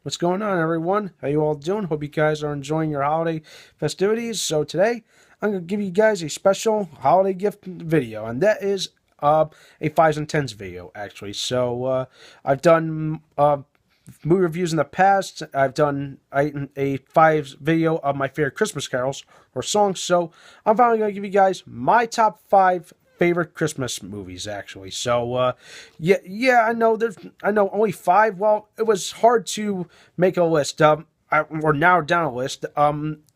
What's going on, everyone? How you all doing? Hope you guys are enjoying your holiday festivities. So today, I'm going to give you guys a special holiday gift video, and that is a 5s and 10s video, actually. So I've done movie reviews in the past. I've done a 5s video of my favorite Christmas carols or songs. So I'm finally going to give you guys my top 5 favorite Christmas movies, actually. So yeah, I know only 5. Well, it was hard to make a list, or narrow down a list.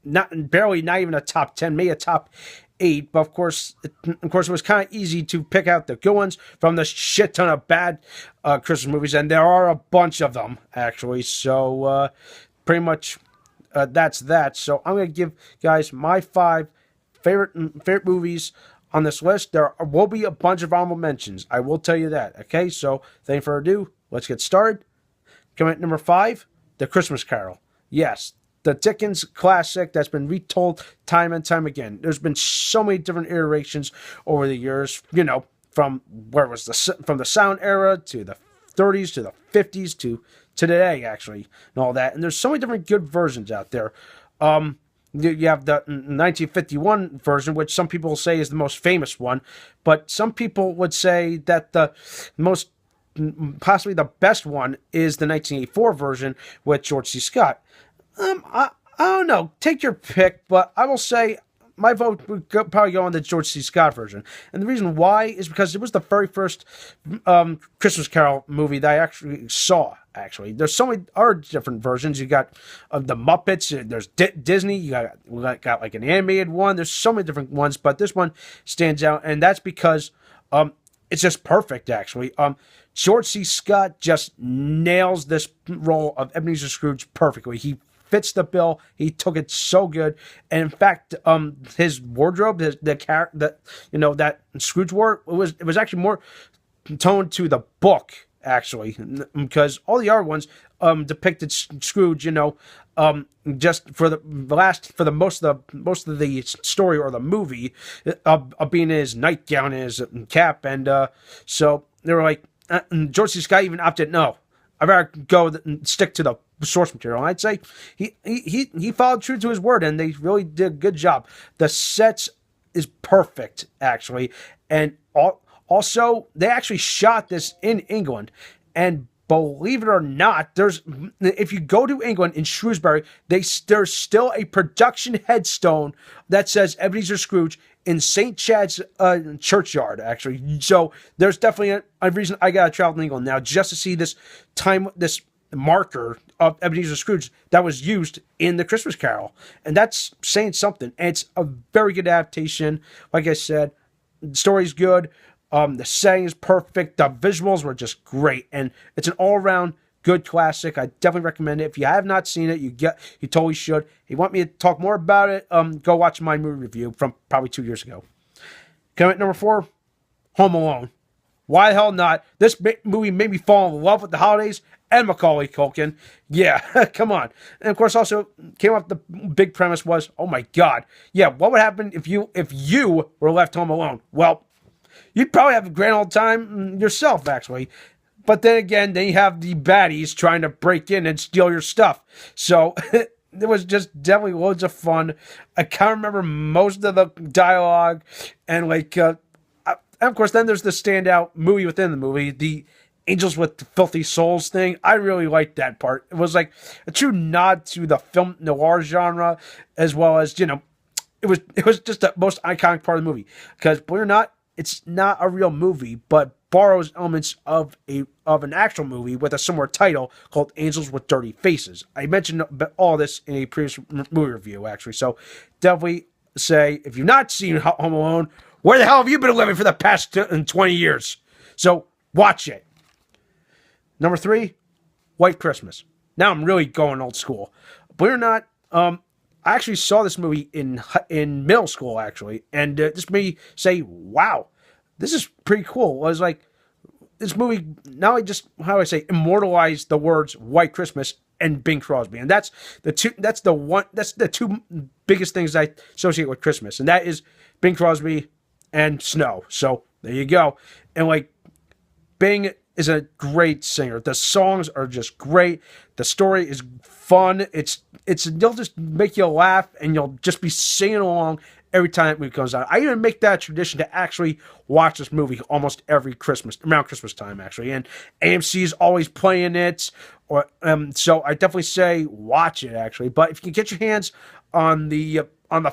Not even a top 10, maybe a top 8. But of course, it was kind of easy to pick out the good ones from the shit ton of bad Christmas movies, and there are a bunch of them, actually. So pretty much that's that. So I'm gonna give guys my 5 favorite movies on this list. There will be a bunch of honorable mentions. I will tell you that. Okay, so without further ado, let's get started. Coming at number 5, The Christmas Carol. Yes, the Dickens classic that's been retold time and time again. There's been so many different iterations over the years. From from the sound era to the 30s to the 50s to today, actually, and all that. And there's so many different good versions out there. You have the 1951 version, which some people say is the most famous one, but some people would say that the most, possibly the best one, is the 1984 version with George C. Scott. I don't know. Take your pick, but I will say my vote would probably go on the George C. Scott version. And the reason why is because it was the very first Christmas Carol movie that I actually saw. Actually, there's so many other different versions. You got the Muppets. There's Disney. You got like an animated one. There's so many different ones, but this one stands out, and that's because it's just perfect. Actually, George C. Scott just nails this role of Ebenezer Scrooge perfectly. He fits the bill. He took it so good, and in fact, his wardrobe, the character that that Scrooge wore, it was actually more toned to the book, actually, because all the other ones depicted Scrooge, just for the most of the story or the movie, being in his nightgown and his cap, and so they were like, George C. Scott even opted no. I'd rather go and stick to the source material. And I'd say he followed true to his word, and they really did a good job. The sets is perfect, actually, and also they actually shot this in England, and believe it or not, if you go to England in Shrewsbury, there's still a production headstone that says Ebenezer Scrooge in St. Chad's churchyard, actually. So there's definitely a reason I gotta travel to England now just to see this marker of Ebenezer Scrooge that was used in the Christmas Carol, and that's saying something. And it's a very good adaptation. Like I said, the story's good. The setting is perfect. The visuals were just great, and it's an all-around good classic. I definitely recommend it. If you have not seen it, you totally should. If you want me to talk more about it, go watch my movie review from probably 2 years ago. Coming at number 4, Home Alone. Why the hell not? This movie made me fall in love with the holidays and Macaulay Culkin. Yeah, come on. And of course, also came up the big premise was, oh my God, yeah, what would happen if you were left home alone? Well, you'd probably have a grand old time yourself, actually. But then again, they have the baddies trying to break in and steal your stuff. So it was just definitely loads of fun. I can't remember most of the dialogue. And and of course, then there's the standout movie within the movie, the Angels with Filthy Souls thing. I really liked that part. It was like a true nod to the film noir genre, as well as, it was just the most iconic part of the movie. Because believe it or not, it's not a real movie, but borrows elements of an actual movie with a similar title called Angels with Dirty Faces. I mentioned all this in a previous movie review, actually. So definitely say, if you've not seen Home Alone, where the hell have you been living for the past 20 years? So watch it. Number 3, White Christmas. Now I'm really going old school. Believe it or not, I actually saw this movie in middle school, actually, and this made me say, wow, this is pretty cool. It was like, this movie not only just, how do I say, immortalized the words White Christmas and Bing Crosby, and that's the two biggest things I associate with Christmas, and that is Bing Crosby and snow. So there you go. And like, Bing is a great singer. The songs are just great. The story is fun. It's they'll just make you laugh, and you'll just be singing along every time that movie comes out. I even make that a tradition to actually watch this movie almost every Christmas, around Christmas time, actually. And AMC is always playing it, or so I definitely say watch it, actually. But if you can get your hands on the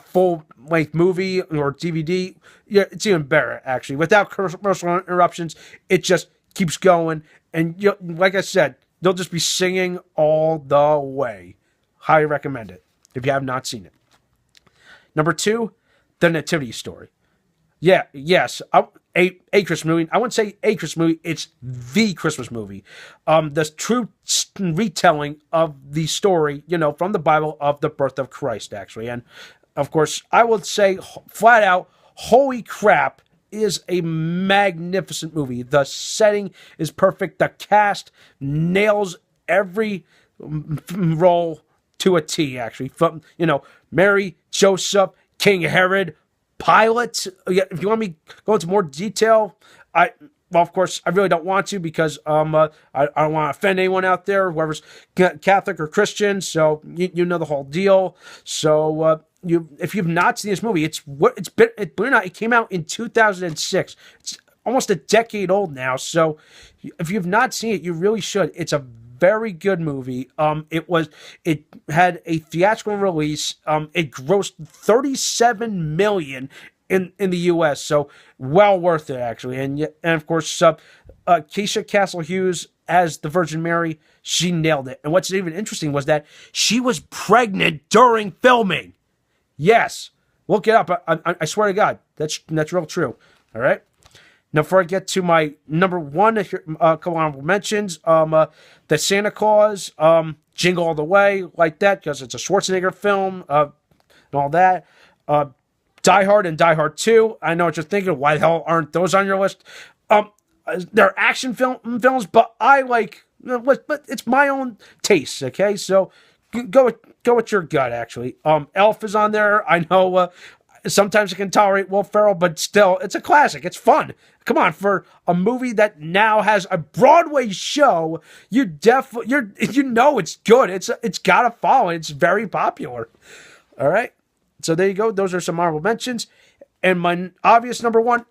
full length movie or DVD, yeah, it's even better, actually. Without commercial interruptions, it just keeps going, and like I said, they'll just be singing all the way. Highly recommend it if you have not seen it. Number 2, The Nativity Story. Yeah, yes, a Christmas movie. I wouldn't say a Christmas movie. It's the Christmas movie. The true retelling of the story, from the Bible of the birth of Christ, actually. And, of course, I would say flat out, holy crap, is a magnificent movie. The setting is perfect. The cast nails every role to a T, actually. From, Mary, Joseph, King Herod, Pilate. If you want me to go into more detail, well, of course, I really don't want to, because I don't want to offend anyone out there, whoever's Catholic or Christian. So you know the whole deal. So if you've not seen this movie, believe it or not, it came out in 2006. It's almost a decade old now. So if you've not seen it, you really should. It's a very good movie. It had a theatrical release. It grossed $37 million in the U.S., so well worth it, actually. And of course, Keisha Castle Hughes as the Virgin Mary, she nailed it. And what's even interesting was that she was pregnant during filming. Yes, look it up. I swear to God, that's real true. All right. Now, before I get to my number 1, a couple honorable mentions, the Santa Claus, Jingle All the Way, like that, because it's a Schwarzenegger film, and all that. Die Hard and Die Hard 2. I know what you're thinking. Why the hell aren't those on your list? They're action films, but I like, but it's my own taste. Okay, so go with your gut. Actually, Elf is on there. I know. Sometimes I can tolerate Will Ferrell, but still, it's a classic. It's fun. Come on, for a movie that now has a Broadway show, you know it's good. It's got a following. It's very popular. All right, so there you go. Those are some honorable mentions, and my obvious number 1.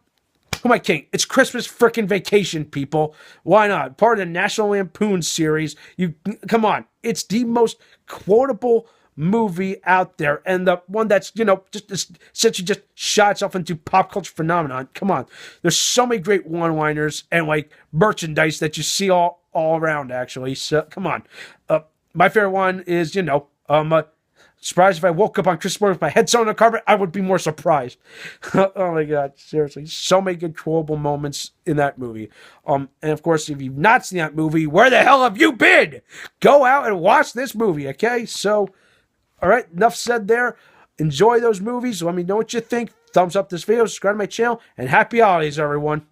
Who am I king? It's Christmas frickin' Vacation, people. Why not? Part of the National Lampoon series. Come on. It's the most quotable movie out there, and the one that's just essentially just shot itself into pop culture phenomenon. Come on, there's so many great one-liners and like merchandise that you see all around, actually. So come on, my favorite one is surprised if I woke up on Christmas morning with my head sewn on the carpet, I would be more surprised. Oh my God, seriously, so many good quotable moments in that movie. And of course, if you've not seen that movie, where the hell have you been? Go out and watch this movie, okay? So. All right, enough said there. Enjoy those movies. Let me know what you think. Thumbs up this video, subscribe to my channel, and happy holidays, everyone.